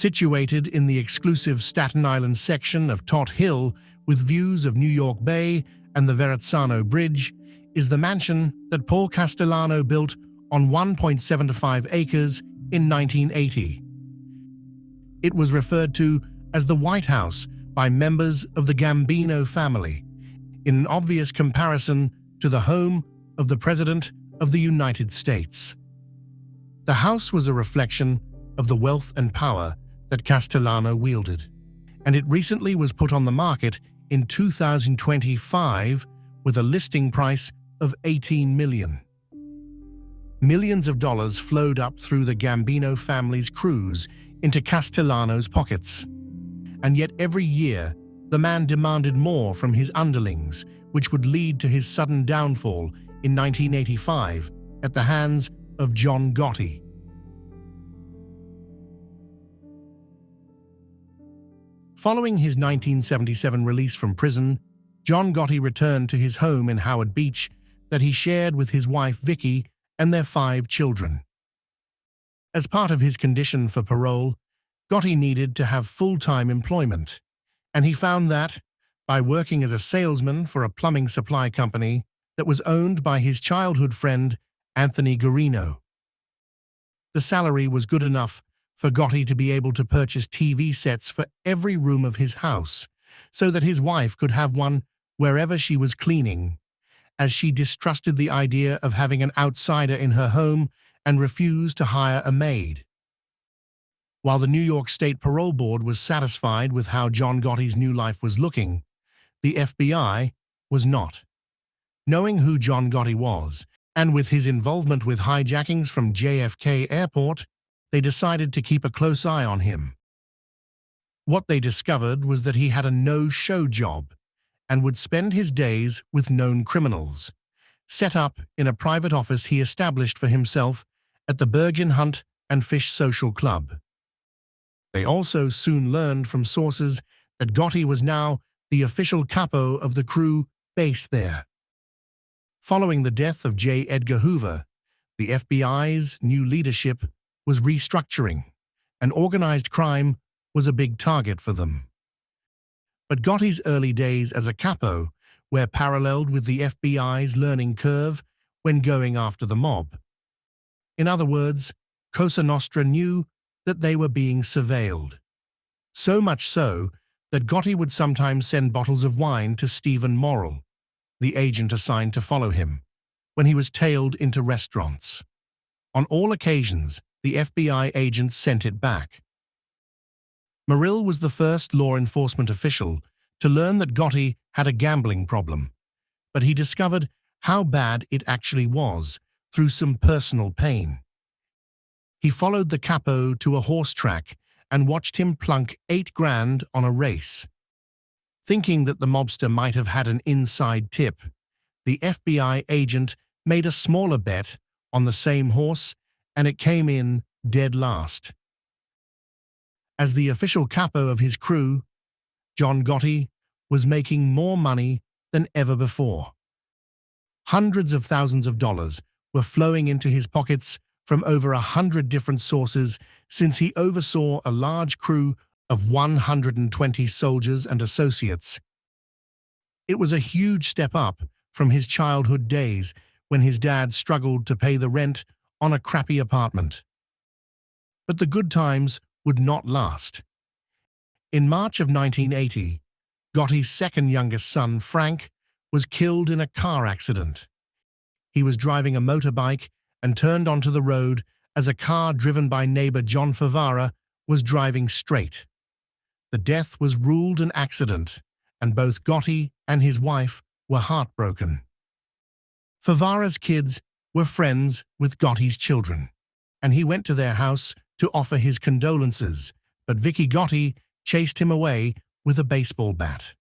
Situated in the exclusive Staten Island section of Tot Hill with views of New York Bay and the Verrazzano Bridge, is the mansion that Paul Castellano built on 1.75 acres in 1980. It was referred to as the White House by members of the Gambino family, in an obvious comparison to the home of the President of the United States. The house was a reflection of the wealth and power that Castellano wielded, and it recently was put on the market in 2025 with a listing price of $18 million. Millions of dollars flowed up through the Gambino family's crews into Castellano's pockets. And yet every year, the man demanded more from his underlings, which would lead to his sudden downfall in 1985 at the hands of John Gotti. Following his 1977 release from prison, John Gotti returned to his home in Howard Beach that he shared with his wife Vicky and their 5 children. As part of his condition for parole, Gotti needed to have full-time employment, and he found that, by working as a salesman for a plumbing supply company that was owned by his childhood friend Anthony Guarino. The salary was good enough for Gotti to be able to purchase TV sets for every room of his house, so that his wife could have one wherever she was cleaning, as she distrusted the idea of having an outsider in her home and refused to hire a maid. While the New York State Parole Board was satisfied with how John Gotti's new life was looking, the FBI was not. Knowing who John Gotti was, and with his involvement with hijackings from JFK Airport, they decided to keep a close eye on him. What they discovered was that he had a no-show job and would spend his days with known criminals, set up in a private office he established for himself at the Bergin Hunt and Fish Social Club. They also soon learned from sources that Gotti was now the official capo of the crew based there. Following the death of J. Edgar Hoover, the FBI's new leadership was restructuring, and organized crime was a big target for them. But Gotti's early days as a capo were paralleled with the FBI's learning curve when going after the mob. In other words, Cosa Nostra knew that they were being surveilled. So much so that Gotti would sometimes send bottles of wine to Stephen Morrill, the agent assigned to follow him, when he was tailed into restaurants. On all occasions, the FBI agents sent it back. Morrill was the first law enforcement official to learn that Gotti had a gambling problem, but he discovered how bad it actually was through some personal pain. He followed the capo to a horse track and watched him plunk $8,000 on a race. Thinking that the mobster might have had an inside tip, the FBI agent made a smaller bet on the same horse, and it came in dead last. As the official capo of his crew, John Gotti was making more money than ever before. Hundreds of thousands of dollars were flowing into his pockets from over 100 different sources since he oversaw a large crew of 120 soldiers and associates. It was a huge step up from his childhood days when his dad struggled to pay the rent on a crappy apartment. But the good times would not last. In March of 1980, Gotti's second youngest son, Frank, was killed in a car accident. He was driving a motorbike and turned onto the road as a car driven by neighbor John Favara was driving straight. The death was ruled an accident, and both Gotti and his wife were heartbroken. Favara's kids were friends with Gotti's children, and he went to their house to offer his condolences, but Vicky Gotti chased him away with a baseball bat.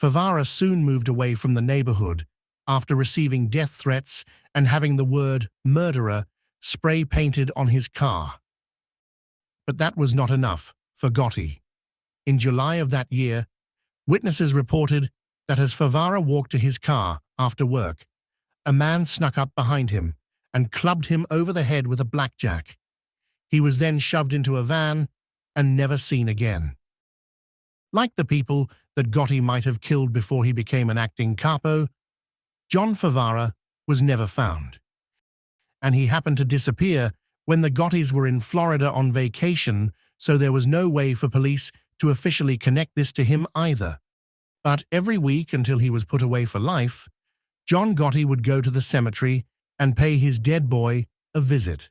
Favara soon moved away from the neighborhood after receiving death threats and having the word murderer spray-painted on his car. But that was not enough for Gotti. In July of that year, witnesses reported that as Favara walked to his car after work, a man snuck up behind him and clubbed him over the head with a blackjack. He was then shoved into a van and never seen again. Like the people that Gotti might have killed before he became an acting capo, John Favara was never found. And he happened to disappear when the Gottis were in Florida on vacation, so there was no way for police to officially connect this to him either. But every week until he was put away for life, John Gotti would go to the cemetery and pay his dead boy a visit.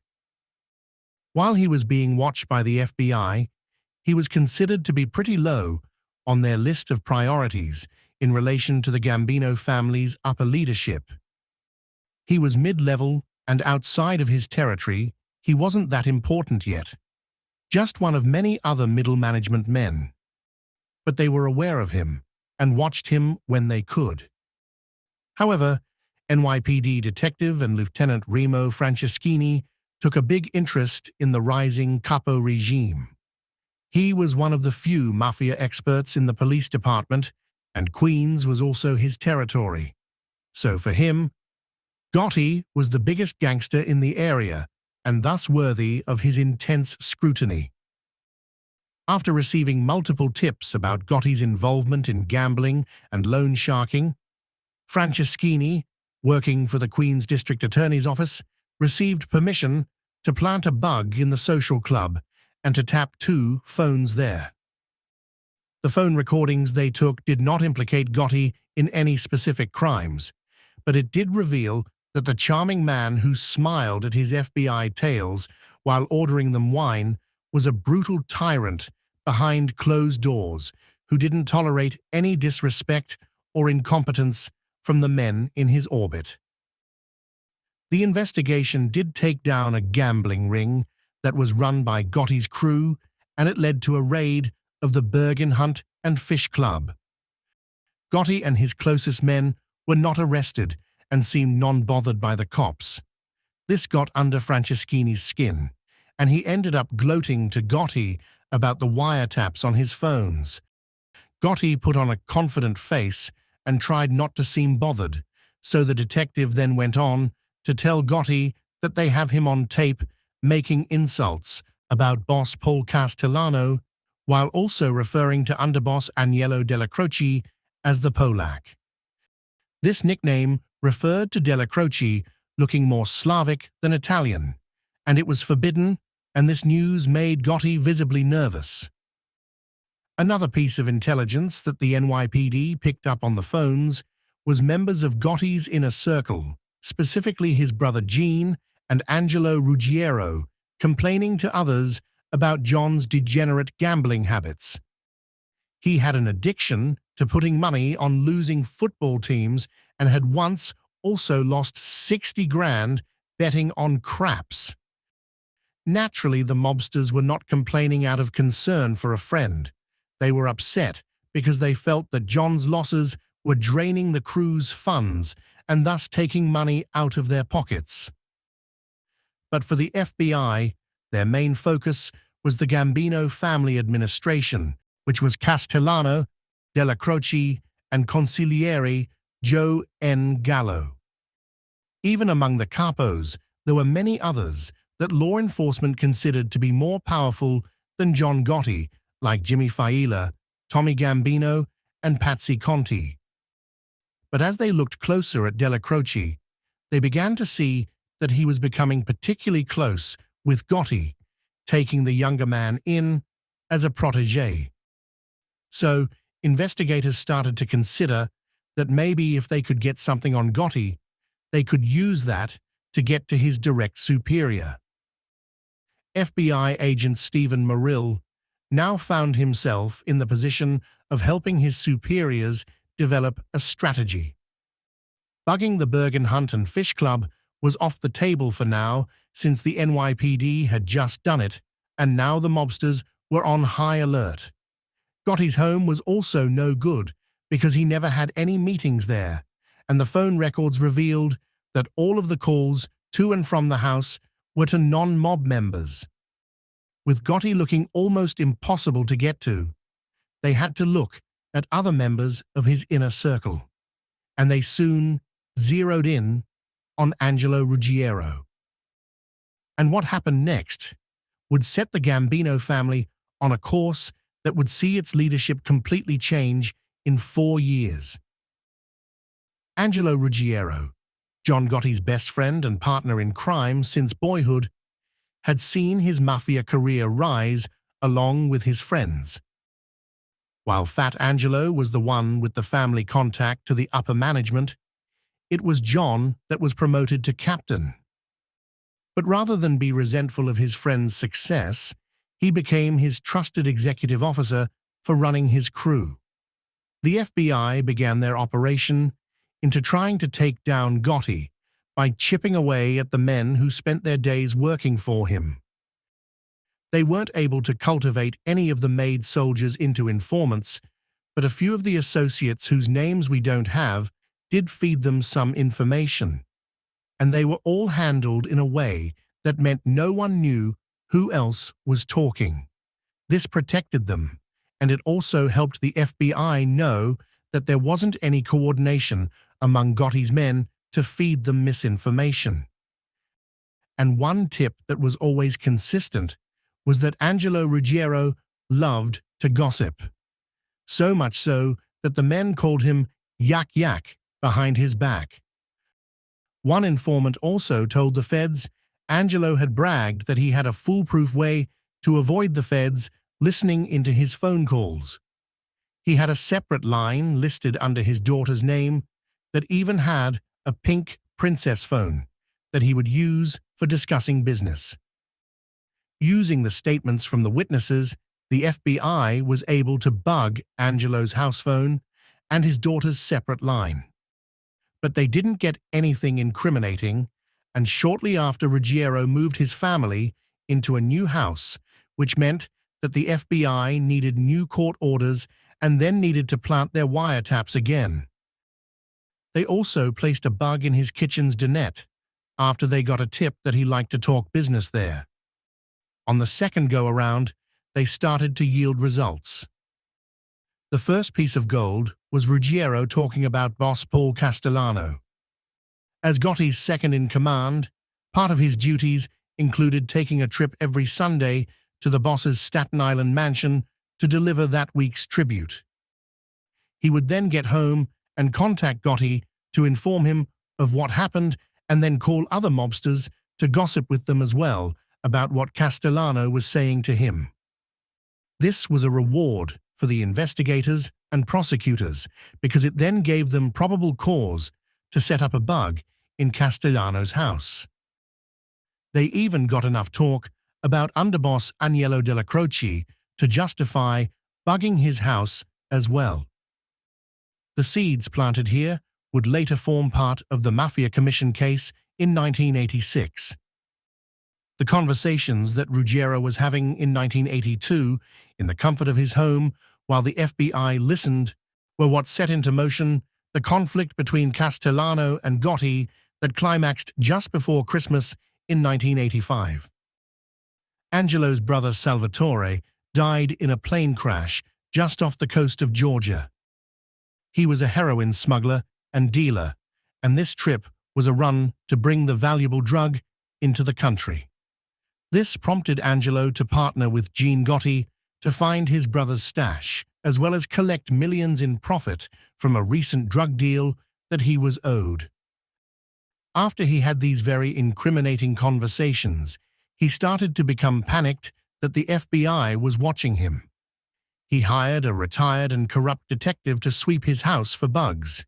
While he was being watched by the FBI, he was considered to be pretty low on their list of priorities in relation to the Gambino family's upper leadership. He was mid-level, and outside of his territory, he wasn't that important yet. Just one of many other middle management men. But they were aware of him and watched him when they could. However, NYPD Detective and Lieutenant Remo Franceschini took a big interest in the rising Capo regime. He was one of the few Mafia experts in the police department, and Queens was also his territory. So for him, Gotti was the biggest gangster in the area, and thus worthy of his intense scrutiny. After receiving multiple tips about Gotti's involvement in gambling and loan sharking, Franceschini, working for the Queens District Attorney's Office, received permission to plant a bug in the social club and to tap 2 phones there. The phone recordings they took did not implicate Gotti in any specific crimes, but it did reveal that the charming man who smiled at his FBI tales while ordering them wine was a brutal tyrant behind closed doors who didn't tolerate any disrespect or incompetence from the men in his orbit. The investigation did take down a gambling ring that was run by Gotti's crew, and it led to a raid of the Bergin Hunt and Fish Club. Gotti and his closest men were not arrested and seemed non-bothered by the cops. This got under Franceschini's skin, and he ended up gloating to Gotti about the wiretaps on his phones. Gotti put on a confident face and tried not to seem bothered, so the detective then went on to tell Gotti that they have him on tape making insults about boss Paul Castellano, while also referring to underboss Angelo Della Croce as the Polak. This nickname referred to Della Croce looking more Slavic than Italian, and it was forbidden, and this news made Gotti visibly nervous. Another piece of intelligence that the NYPD picked up on the phones was members of Gotti's inner circle, specifically his brother Gene and Angelo Ruggiero, complaining to others about John's degenerate gambling habits. He had an addiction to putting money on losing football teams and had once also lost 60 grand betting on craps. Naturally, the mobsters were not complaining out of concern for a friend. They were upset because they felt that John's losses were draining the crew's funds and thus taking money out of their pockets. But for the FBI, their main focus was the Gambino family administration, which was Castellano, Della Croce, and consigliere Joe N. Gallo. Even among the capos, there were many others that law enforcement considered to be more powerful than John Gotti, like Jimmy Failla, Tommy Gambino, and Patsy Conti. But as they looked closer at Della Croce, they began to see that he was becoming particularly close with Gotti, taking the younger man in as a protégé. So, investigators started to consider that maybe if they could get something on Gotti, they could use that to get to his direct superior. FBI agent Stephen Morrill now found himself in the position of helping his superiors develop a strategy. Bugging the Bergin Hunt and Fish Club was off the table for now, since the NYPD had just done it, and now the mobsters were on high alert. Gotti's home was also no good because he never had any meetings there, and the phone records revealed that all of the calls to and from the house were to non-mob members. With Gotti looking almost impossible to get to, they had to look at other members of his inner circle, and they soon zeroed in on Angelo Ruggiero. And what happened next would set the Gambino family on a course that would see its leadership completely change in 4 years. Angelo Ruggiero, John Gotti's best friend and partner in crime since boyhood, had seen his Mafia career rise along with his friends. While Fat Angelo was the one with the family contact to the upper management, it was John that was promoted to captain. But rather than be resentful of his friend's success, he became his trusted executive officer for running his crew. The FBI began their operation into trying to take down Gotti by chipping away at the men who spent their days working for him. They weren't able to cultivate any of the maid soldiers into informants, but a few of the associates whose names we don't have did feed them some information, and they were all handled in a way that meant no one knew who else was talking. This protected them, and it also helped the FBI know that there wasn't any coordination among Gotti's men to feed them misinformation. And one tip that was always consistent was that Angelo Ruggiero loved to gossip. So much so that the men called him Yak Yak behind his back. One informant also told the feds Angelo had bragged that he had a foolproof way to avoid the feds listening into his phone calls. He had a separate line listed under his daughter's name that even had a pink princess phone that he would use for discussing business. Using the statements from the witnesses, the FBI was able to bug Angelo's house phone and his daughter's separate line. But they didn't get anything incriminating, and shortly after Ruggiero moved his family into a new house, which meant that the FBI needed new court orders and then needed to plant their wiretaps again. They also placed a bug in his kitchen's dinette after they got a tip that he liked to talk business there. On the second go-around, they started to yield results. The first piece of gold was Ruggiero talking about boss Paul Castellano. As Gotti's second-in-command, part of his duties included taking a trip every Sunday to the boss's Staten Island mansion to deliver that week's tribute. He would then get home and contact Gotti to inform him of what happened and then call other mobsters to gossip with them as well about what Castellano was saying to him. This was a reward for the investigators and prosecutors because it then gave them probable cause to set up a bug in Castellano's house. They even got enough talk about underboss Agnello della Croce to justify bugging his house as well. The seeds planted here would later form part of the Mafia Commission case in 1986. The conversations that Ruggiero was having in 1982 in the comfort of his home while the FBI listened were what set into motion the conflict between Castellano and Gotti that climaxed just before Christmas in 1985. Angelo's brother Salvatore died in a plane crash just off the coast of Georgia. He was a heroin smuggler and dealer, and this trip was a run to bring the valuable drug into the country. This prompted Angelo to partner with John Gotti to find his brother's stash, as well as collect millions in profit from a recent drug deal that he was owed. After he had these very incriminating conversations, he started to become panicked that the FBI was watching him. He hired a retired and corrupt detective to sweep his house for bugs.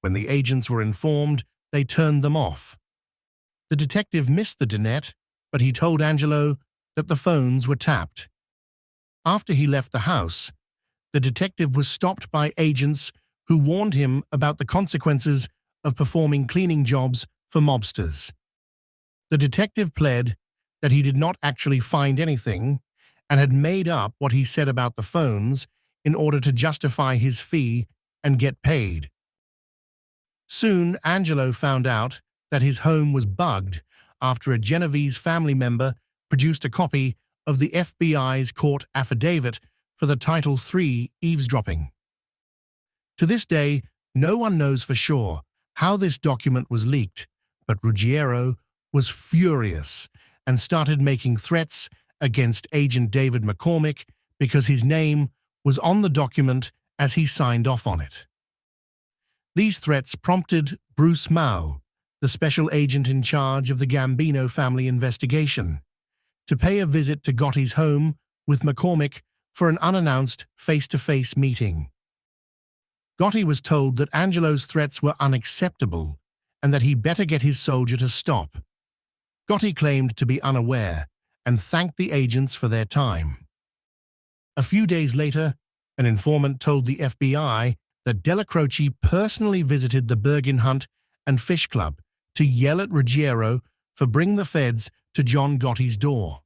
When the agents were informed, they turned them off. The detective missed the dinette, but he told Angelo that the phones were tapped. After he left the house, the detective was stopped by agents who warned him about the consequences of performing cleaning jobs for mobsters. The detective pled that he did not actually find anything and had made up what he said about the phones in order to justify his fee and get paid. Soon, Angelo found out that his home was bugged after a Genovese family member produced a copy of the FBI's court affidavit for the Title III eavesdropping. To this day, no one knows for sure how this document was leaked, but Ruggiero was furious and started making threats against Agent David McCormick because his name was on the document as he signed off on it. These threats prompted Bruce Mau, the special agent in charge of the Gambino family investigation, to pay a visit to Gotti's home with McCormick for an unannounced face-to-face meeting. Gotti was told that Angelo's threats were unacceptable and that he better get his soldier to stop. Gotti claimed to be unaware and thanked the agents for their time. A few days later, an informant told the FBI that Della Croce personally visited the Bergin hunt and fish club to yell at Ruggiero for bringing the feds to John Gotti's door.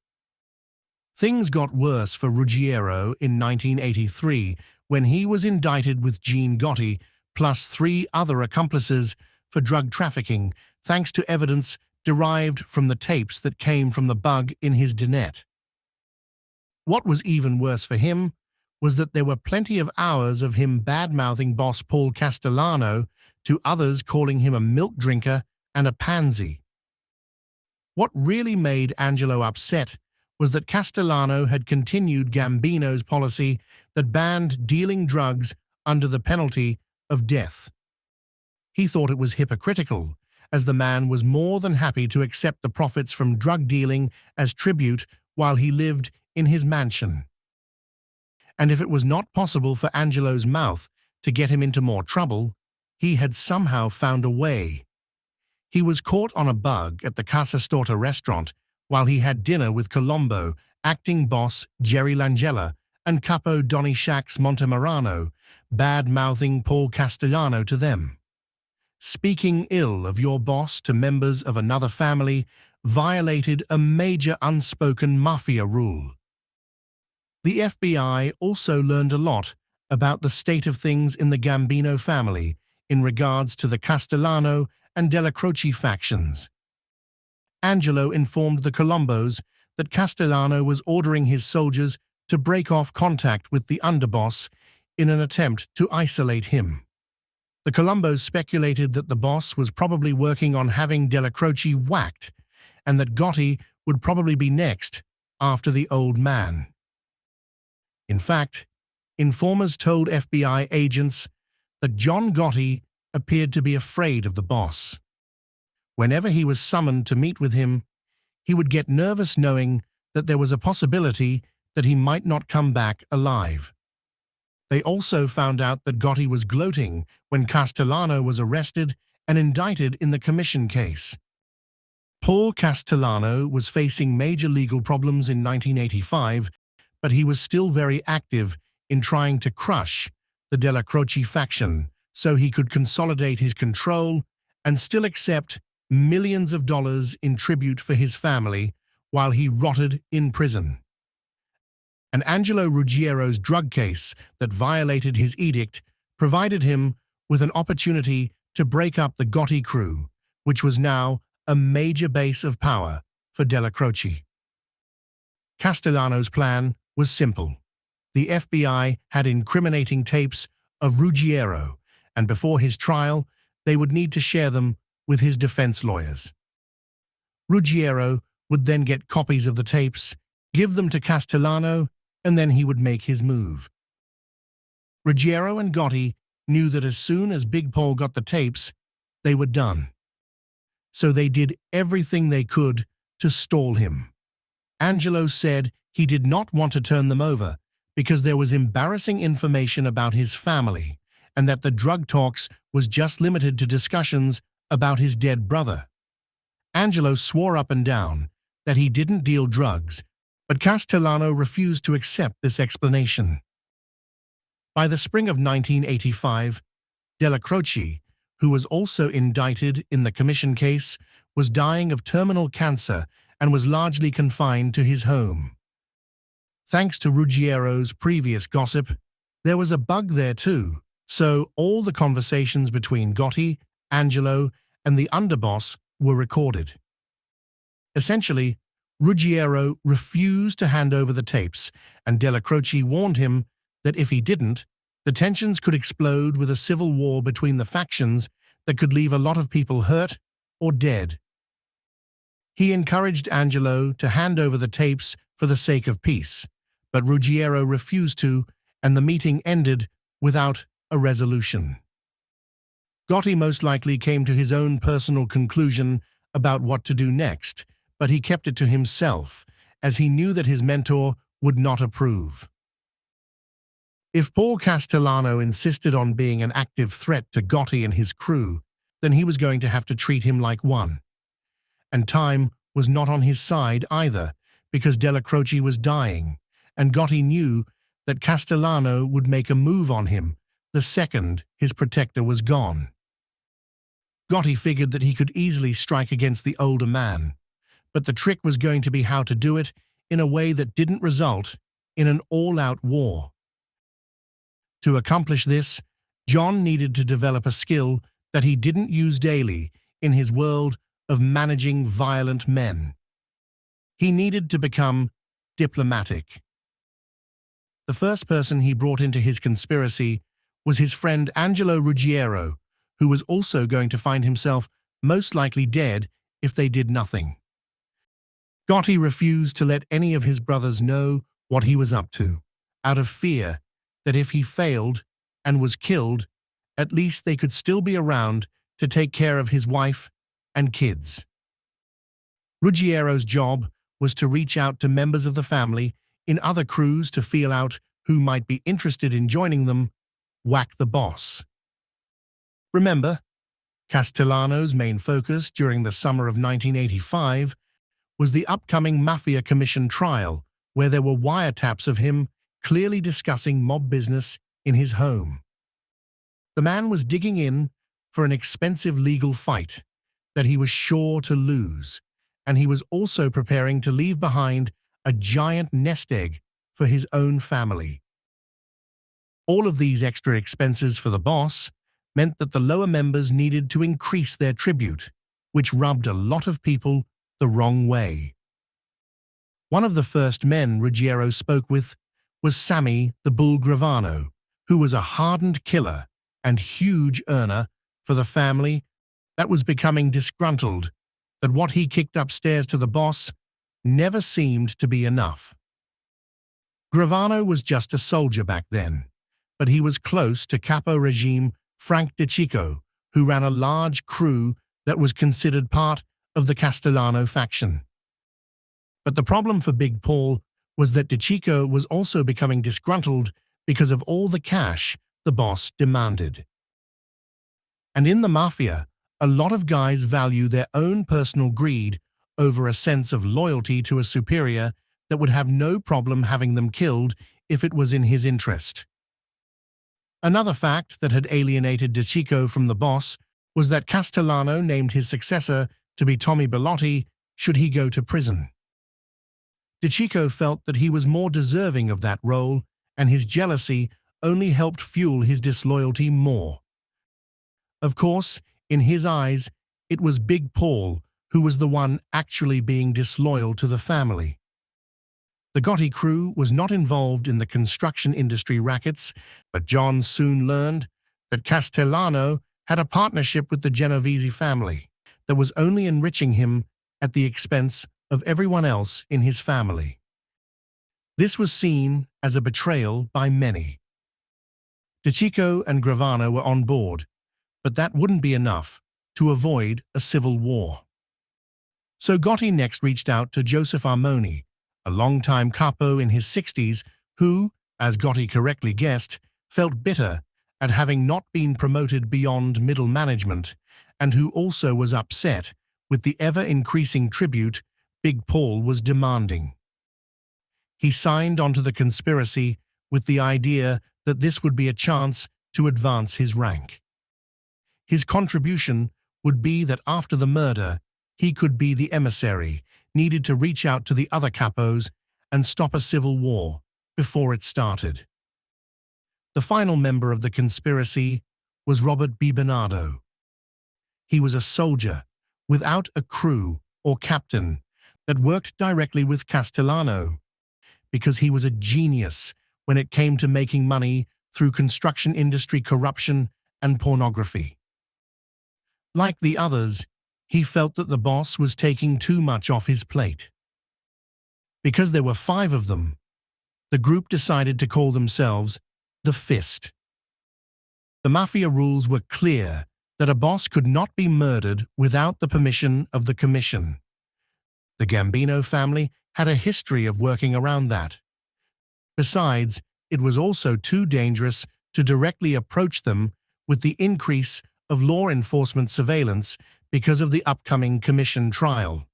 Things got worse for Ruggiero in 1983 when he was indicted with John Gotti plus 3 other accomplices for drug trafficking thanks to evidence derived from the tapes that came from the bug in his dinette. What was even worse for him was that there were plenty of hours of him bad-mouthing boss Paul Castellano to others, calling him a milk drinker and a pansy. What really made Angelo upset was that Castellano had continued Gambino's policy that banned dealing drugs under the penalty of death. He thought it was hypocritical, as the man was more than happy to accept the profits from drug dealing as tribute while he lived in his mansion. And if it was not possible for Angelo's mouth to get him into more trouble, he had somehow found a way. He was caught on a bug at the Casa Storta restaurant while he had dinner with Colombo, acting boss Jerry Langella, and Capo Donny Shax Montemarano, bad-mouthing Paul Castellano to them. Speaking ill of your boss to members of another family violated a major unspoken Mafia rule. The FBI also learned a lot about the state of things in the Gambino family in regards to the Castellano and Della Croce factions. Angelo informed the Colombos that Castellano was ordering his soldiers to break off contact with the underboss in an attempt to isolate him. The Colombos speculated that the boss was probably working on having Della Croce whacked, and that Gotti would probably be next after the old man. In fact, informers told FBI agents that John Gotti appeared to be afraid of the boss. Whenever he was summoned to meet with him, he would get nervous knowing that there was a possibility that he might not come back alive. They also found out that Gotti was gloating when Castellano was arrested and indicted in the commission case. Paul Castellano was facing major legal problems in 1985, but he was still very active in trying to crush the Della Croce faction so he could consolidate his control and still accept millions of dollars in tribute for his family while he rotted in prison. And Angelo Ruggiero's drug case that violated his edict provided him with an opportunity to break up the Gotti crew, which was now a major base of power for Della Croce. Castellano's plan was simple. The FBI had incriminating tapes of Ruggiero, and before his trial, they would need to share them with his defense lawyers. Ruggiero would then get copies of the tapes, give them to Castellano, and then he would make his move. Ruggiero and Gotti knew that as soon as Big Paul got the tapes, they were done. So they did everything they could to stall him. Angelo said he did not want to turn them over because there was embarrassing information about his family and that the drug talks was just limited to discussions about his dead brother. Angelo swore up and down that he didn't deal drugs, but Castellano refused to accept this explanation. By the spring of 1985, Della Croce, who was also indicted in the commission case, was dying of terminal cancer and was largely confined to his home. Thanks to Ruggiero's previous gossip, there was a bug there too, so all the conversations between Gotti, Angelo, and the underboss were recorded. Essentially, Ruggiero refused to hand over the tapes, and Della Croce warned him that if he didn't, the tensions could explode with a civil war between the factions that could leave a lot of people hurt or dead. He encouraged Angelo to hand over the tapes for the sake of peace, but Ruggiero refused to, and the meeting ended without a resolution. Gotti most likely came to his own personal conclusion about what to do next, but he kept it to himself, as he knew that his mentor would not approve. If Paul Castellano insisted on being an active threat to Gotti and his crew, then he was going to have to treat him like one. And time was not on his side either, because Della Croce was dying, and Gotti knew that Castellano would make a move on him the second his protector was gone. Gotti figured that he could easily strike against the older man, but the trick was going to be how to do it in a way that didn't result in an all-out war. To accomplish this, John needed to develop a skill that he didn't use daily in his world of managing violent men. He needed to become diplomatic. The first person he brought into his conspiracy was his friend Angelo Ruggiero, who was also going to find himself most likely dead if they did nothing. Gotti refused to let any of his brothers know what he was up to, out of fear that if he failed and was killed, at least they could still be around to take care of his wife and kids. Ruggiero's job was to reach out to members of the family in other crews to feel out who might be interested in joining them, whack the boss. Remember, Castellano's main focus during the summer of 1985 was the upcoming Mafia Commission trial, where there were wiretaps of him clearly discussing mob business in his home. The man was digging in for an expensive legal fight that he was sure to lose, and he was also preparing to leave behind a giant nest egg for his own family. All of these extra expenses for the boss meant that the lower members needed to increase their tribute, which rubbed a lot of people the wrong way. One of the first men Ruggiero spoke with was Sammy the Bull Gravano, who was a hardened killer and huge earner for the family that was becoming disgruntled that what he kicked upstairs to the boss never seemed to be enough. Gravano was just a soldier back then, but he was close to Capo regime Frank DeCicco, who ran a large crew that was considered part of the Castellano faction. But the problem for Big Paul was that DeCicco was also becoming disgruntled because of all the cash the boss demanded. And in the Mafia, a lot of guys value their own personal greed over a sense of loyalty to a superior that would have no problem having them killed if it was in his interest. Another fact that had alienated DeCicco from the boss was that Castellano named his successor to be Tommy Bellotti should he go to prison. DeCicco felt that he was more deserving of that role, and his jealousy only helped fuel his disloyalty more. Of course, in his eyes, it was Big Paul who was the one actually being disloyal to the family. The Gotti crew was not involved in the construction industry rackets, but John soon learned that Castellano had a partnership with the Genovese family that was only enriching him at the expense of everyone else in his family. This was seen as a betrayal by many. DeCicco and Gravano were on board, but that wouldn't be enough to avoid a civil war. So Gotti next reached out to Joseph Armoni, a longtime capo in his 60s who, as Gotti correctly guessed, felt bitter at having not been promoted beyond middle management, and who also was upset with the ever-increasing tribute Big Paul was demanding. He signed onto the conspiracy with the idea that this would be a chance to advance his rank. His contribution would be that after the murder, he could be the emissary needed to reach out to the other capos and stop a civil war before it started. The final member of the conspiracy was Robert B. Bernardo. He was a soldier without a crew or captain that worked directly with Castellano because he was a genius when it came to making money through construction industry corruption and pornography. Like the others, he felt that the boss was taking too much off his plate. Because there were 5 of them, the group decided to call themselves the Fist. The Mafia rules were clear that a boss could not be murdered without the permission of the commission. The Gambino family had a history of working around that. Besides, it was also too dangerous to directly approach them with the increase of law enforcement surveillance because of the upcoming commission trial.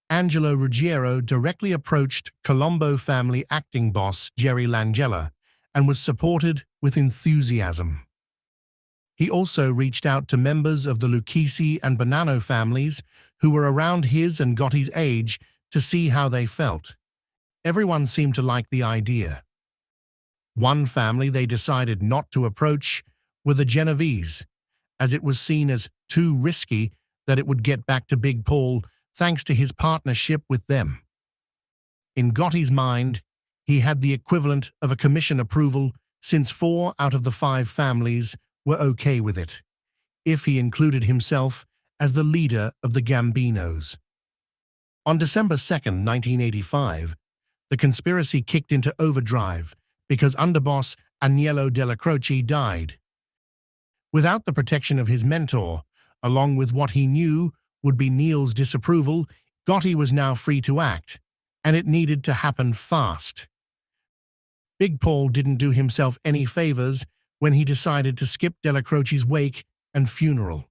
Angelo Ruggiero directly approached Colombo family acting boss Jerry Langella and was supported with enthusiasm. He also reached out to members of the Lucchesi and Bonanno families who were around his and Gotti's age to see how they felt. Everyone seemed to like the idea. One family they decided not to approach were the Genovese, as it was seen as too risky that it would get back to Big Paul thanks to his partnership with them. In Gotti's mind, he had the equivalent of a commission approval since 4 out of the 5 families were okay with it, if he included himself as the leader of the Gambinos. On December 2, 1985, the conspiracy kicked into overdrive because underboss Agnello Della Croce died. Without the protection of his mentor, along with what he knew would be Neil's disapproval, Gotti was now free to act, and it needed to happen fast. Big Paul didn't do himself any favors when he decided to skip Della Croce's wake and funeral.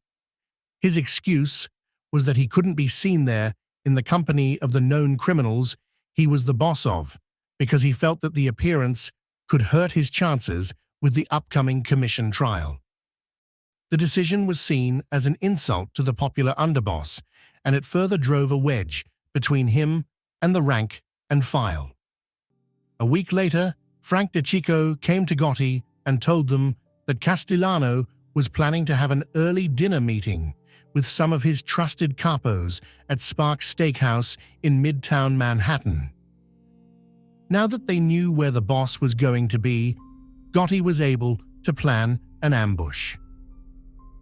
His excuse was that he couldn't be seen there in the company of the known criminals he was the boss of, because he felt that the appearance could hurt his chances with the upcoming commission trial. The decision was seen as an insult to the popular underboss, and it further drove a wedge between him and the rank and file. A week later, Frank DeCicco came to Gotti and told them that Castellano was planning to have an early dinner meeting with some of his trusted capos at Sparks Steakhouse in Midtown Manhattan. Now that they knew where the boss was going to be, Gotti was able to plan an ambush.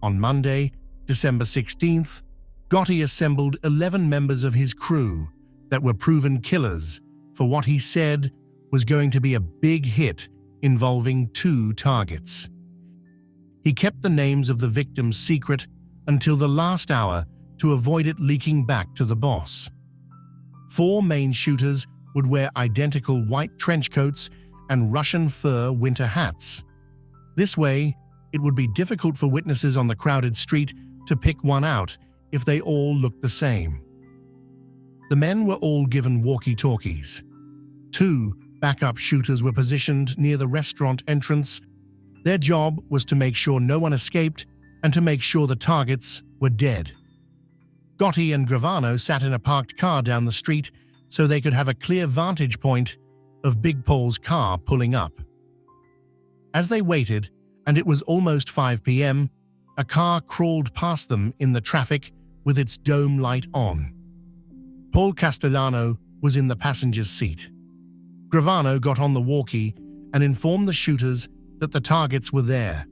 On Monday, December 16th, Gotti assembled 11 members of his crew that were proven killers for what he said was going to be a big hit involving 2 targets. He kept the names of the victims secret until the last hour to avoid it leaking back to the boss. 4 main shooters would wear identical white trench coats and Russian fur winter hats. This way, it would be difficult for witnesses on the crowded street to pick one out if they all looked the same. The men were all given walkie-talkies. 2 backup shooters were positioned near the restaurant entrance. Their job was to make sure no one escaped and to make sure the targets were dead. Gotti and Gravano sat in a parked car down the street so they could have a clear vantage point of Big Paul's car pulling up. As they waited, and it was almost 5 p.m., a car crawled past them in the traffic with its dome light on. Paul Castellano was in the passenger's seat. Gravano got on the walkie and informed the shooters that the targets were there.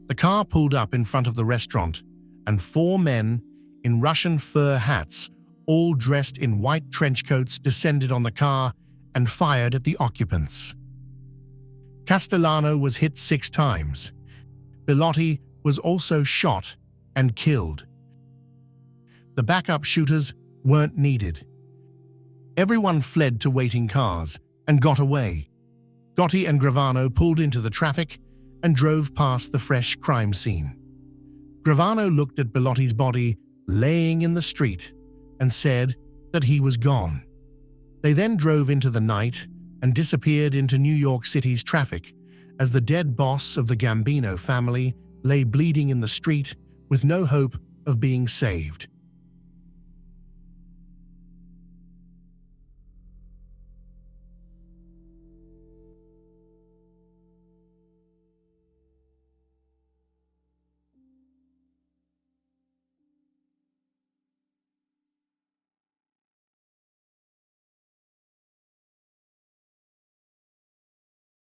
The car pulled up in front of the restaurant, and 4 men in Russian fur hats, all dressed in white trench coats, descended on the car and fired at the occupants. Castellano was hit 6 times. Bellotti was also shot and killed. The backup shooters weren't needed. Everyone fled to waiting cars and got away. Gotti and Gravano pulled into the traffic and drove past the fresh crime scene. Gravano looked at Bellotti's body laying in the street and said that he was gone. They then drove into the night and disappeared into New York City's traffic as the dead boss of the Gambino family lay bleeding in the street with no hope of being saved.